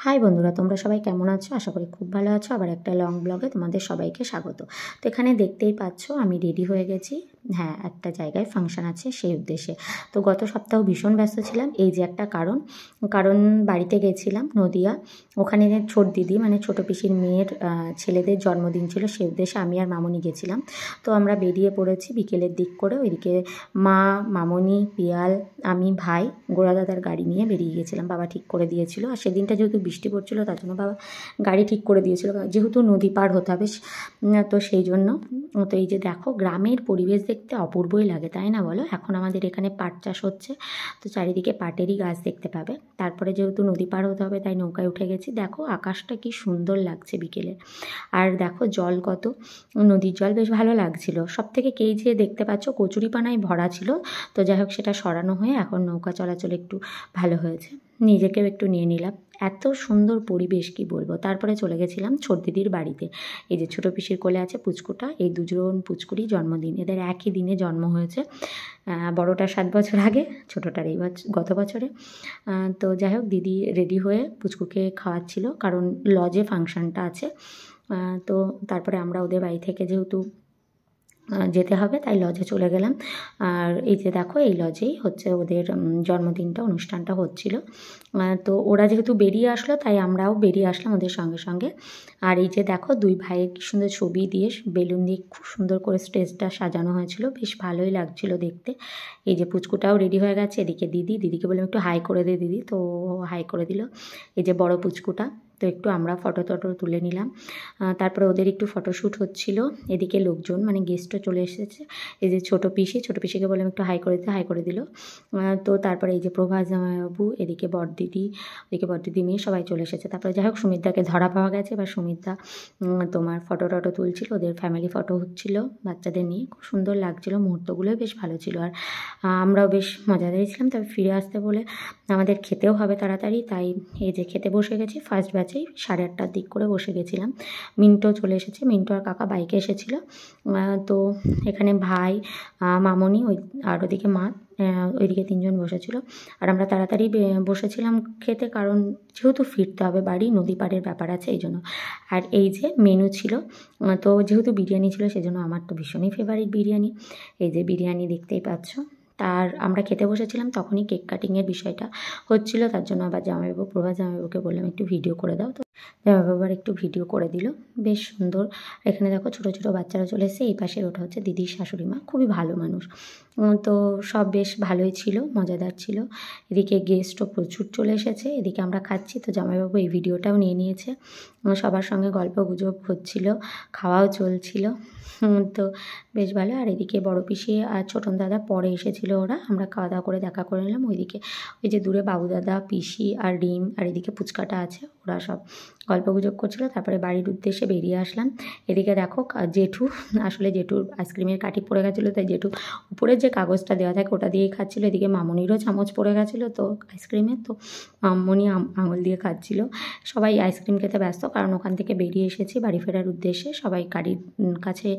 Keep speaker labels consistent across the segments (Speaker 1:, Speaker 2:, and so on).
Speaker 1: High বন্ধুরা, তোমরা সবাই কেমন আছো? আশা করি খুব ভালো আছো। আবার একটা লং ব্লগে তোমাদের সবাইকে স্বাগত। তো এখানে দেখতেই পাচ্ছ আমি রেডি হয়ে গেছি। হ্যাঁ, একটা জায়গায় ফাংশন আছে সেই উদ্দেশ্যে। তো গত সপ্তাহ ভীষণ ব্যস্ত ছিলাম, এই যে একটা কারণ বাড়িতে গেছিলাম নদিয়া। ওখানে ছোট দিদি মানে ছোটো পিসির মেয়ের ছেলেদের জন্মদিন ছিল, সেই উদ্দেশ্যে আমি আর মামনি গেছিলাম। তো আমরা বেরিয়ে পড়েছি বিকেলের দিক করে। ওইদিকে মা, মামনি, পিয়াল, আমি, ভাই গোড়া দাদার গাড়ি নিয়ে বেরিয়ে গেছিলাম। বাবা ঠিক করে দিয়েছিল, আর সেদিনটা যেহেতু বৃষ্টি পড়ছিল তার জন্য বাবা গাড়ি ঠিক করে দিয়েছিল, যেহেতু নদী পার হতে হবে তো সেই জন্য। তো এই যে দেখো, গ্রামের পরিবেশ দেখতে অপূর্বই লাগে, তাই না বলো? এখন আমাদের এখানে পাট চাষ হচ্ছে, তো চারিদিকে পাটেরই গাছ দেখতে পাবে। তারপরে যেহেতু নদী পার হতে হবে তাই নৌকায় উঠে গেছি। দেখো আকাশটা কি সুন্দর লাগছে বিকেলে, আর দেখো জল কত, নদীর জল বেশ ভালো লাগছিল। সব থেকে কেই যে দেখতে পাচ্ছ কচুরিপানায় ভরা ছিল, তো যাই হোক সেটা সরানো হয়ে এখন নৌকা চলাচল একটু ভালো হয়েছে। নিজেকেও একটু নিয়ে নিলাম, এত সুন্দর পরিবেশ কি বলবো। তারপরে চলে গেছিলাম ছোট দিদির বাড়িতে। এই যে ছোটো পিসির কোলে আছে পুচকুটা, এই দুজন পুচকুরই জন্মদিন, এদের একই দিনে জন্ম হয়েছে। বড়োটার 7 বছর আগে, ছোটোটার এই গত বছরে। তো যাই হোক দিদি রেডি হয়ে পুচকুকে খাওয়াচ্ছিল, কারণ লজে ফাংশানটা আছে। তো তারপরে আমরা ওদের বাড়ি থেকে যেহেতু যেতে হবে তাই লজে চলে গেলাম। আর এই যে দেখো, এই লজেই হচ্ছে ওদের জন্মদিনটা, অনুষ্ঠানটা হচ্ছিল। তো ওরা যেহেতু বেরিয়ে আসলো তাই আমরাও বেরিয়ে আসলাম ওদের সঙ্গে সঙ্গে। আর এই যে দেখো, দুই ভাইয়ের কি সুন্দর ছবি দিয়ে বেলুন দিয়ে খুব সুন্দর করে স্টেজটা সাজানো হয়েছিল, বেশ ভালোই লাগছিল দেখতে। এই যে পুচকুটাও রেডি হয়ে গেছে, এদিকে দিদিকে বললাম একটু হাই করে দে দিদি, তো হাই করে দিল। এই যে বড় পুচকুটা, তো একটু আমরা ফটো তুলে নিলাম। তারপরে ওদের একটু ফটোশ্যুট হচ্ছিল। এদিকে লোকজন মানে গেস্টও চলে এসেছে। এই যে ছোটো পিসিকে বললাম একটু হাই করে দিল। তো তারপরে এই যে প্রভাস জামাইবাবু, এদিকে বড়দিদি মেয়ে সবাই চলে এসেছে। তারপরে যাই হোক সুমিতদাকে ধরা পাওয়া গেছে, এবার সুমিতদা তোমার ফটো তুলছিল, ওদের ফ্যামিলি ফটো হচ্ছিল বাচ্চাদের নিয়ে, খুব সুন্দর লাগছিল, মুহূর্তগুলোই বেশ ভালো ছিল। আর আমরাও বেশ মজাদারই ছিলাম। তবে ফিরে আসতে বলে আমাদের খেতেও হবে তাড়াতাড়ি, তাই এই যে খেতে বসে গেছি। ফার্স্ট ব্যাচেই 8:30টার দিক করে বসে গেছিলাম। মিন্টো চলে এসেছে, মিন্টো আর কাকা বাইকে এসেছিলো। তো এখানে ভাই, মামনি আর ওদিকে মা, ওইদিকে 3জন বসেছিল। আর আমরা তাড়াতাড়ি বসেছিলাম খেতে, কারণ যেহেতু ফিরতে হবে বাড়ি, নদী পাড়ের ব্যাপার আছে এই জন্য। আর এই যে মেনু ছিল, তো যেহেতু বিরিয়ানি ছিল সেজন্য আমার তো ভীষণই ফেভারিট বিরিয়ানি। এই যে বিরিয়ানি দেখতেই পাচ্ছ। তার আমরা খেতে বসেছিলাম তখনই কেক কাটিংয়ের বিষয়টা হচ্ছিল, তার জন্য আবার প্রভাস জামাইবাবুকে বললাম একটু ভিডিও করে দাও। তো জামাইবাবু আবার একটু ভিডিও করে দিল, বেশ সুন্দর। এখানে দেখো ছোটো ছোটো বাচ্চারা চলে এসেছে। এই পাশের ওটা হচ্ছে দিদির শাশুড়ি মা, খুবই ভালো মানুষ। তো সব বেশ ভালোই ছিল, মজাদার ছিল। এদিকে গেস্টও প্রচুর চলে এসেছে, এদিকে আমরা খাচ্ছি, তো জামাইবাবু এই ভিডিওটাও নিয়ে নিয়েছে। সবার সঙ্গে গল্প গুজব হচ্ছিল, খাওয়াও চলছিল। তো বেশ ভালো। আর এদিকে বড় পিসি আর ছোটন দাদা পরে এসেছিল, ওরা আমরা খাওয়া দাওয়া করে দেখা করে নিলাম। ওইদিকে ওই যে দূরে বাবু দাদা, পিসি আর ডিম, আর এদিকে পুচকাটা আছে, ওরা সব গল্প গুজব করছিলো। তারপরে বাড়ির উদ্দেশ্যে বেরিয়ে আসলাম। এদিকে দেখো জেঠু, আসলে জেঠুর আইসক্রিমের কাঠি পড়ে গেছিলো, তাই জেঠু উপরের যে কাগজটা দেওয়া থাকে ওটা দিয়েই খাচ্ছিলো। এদিকে মামনিরও চামচ পড়ে গেছিলো তো আইসক্রিমের, তো মামনি আঙুল দিয়ে খাচ্ছিলো। সবাই আইসক্রিম খেতে ব্যস্ত, কারণ ওখান থেকে বেরিয়ে এসেছি বাড়ি ফেরার উদ্দেশ্যে। সবাই গাড়ির কাছে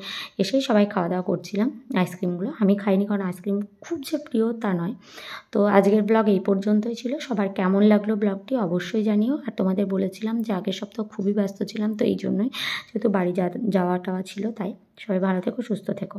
Speaker 1: এসেই সবাই খাওয়া দাওয়া করছিলাম আইসক্রিমগুলো। আমি খাইনি, কারণ আইসক্রিম খুব যে প্রিয় তা নয়। তো আজকের ব্লগ এই পর্যন্তই ছিল। সবার কেমন লাগলো ব্লগটি অবশ্যই জানিও। আর তোমাদের বলেছিলাম যে আগের সপ্তাহ খুবই ব্যস্ত ছিলাম, তো এই জন্যই, যেহেতু বাড়ি যাওয়া টাওয়া ছিল, তাই সবাই ভালো থেকো, সুস্থ থেকো।